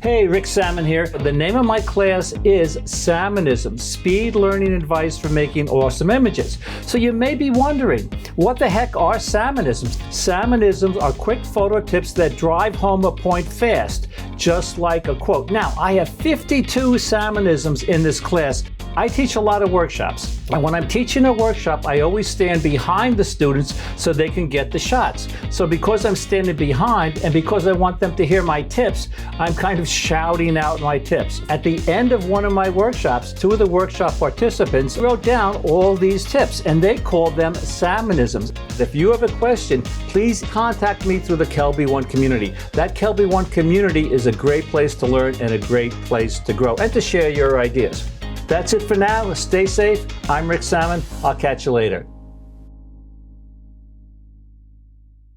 Hey, Rick Sammon here. The name of my class is Salmonisms, Speed Learning Advice for Making Awesome Images. So you may be wondering, what the heck are Salmonisms? Salmonisms are quick photo tips that drive home a point fast, just like a quote. Now, I have 52 Salmonisms in this class. I teach a lot of workshops, and when I'm teaching a workshop, I always stand behind the students so they can get the shots. So because I'm standing behind and because I want them to hear my tips, I'm kind of shouting out my tips. At the end of one of my workshops, two of the workshop participants wrote down all these tips, and they called them Salmonisms. If you have a question, please contact me through the KelbyOne community. That KelbyOne community is a great place to learn and a great place to grow and to share your ideas. That's it for now. Stay safe. I'm Rick Sammon. I'll catch you later.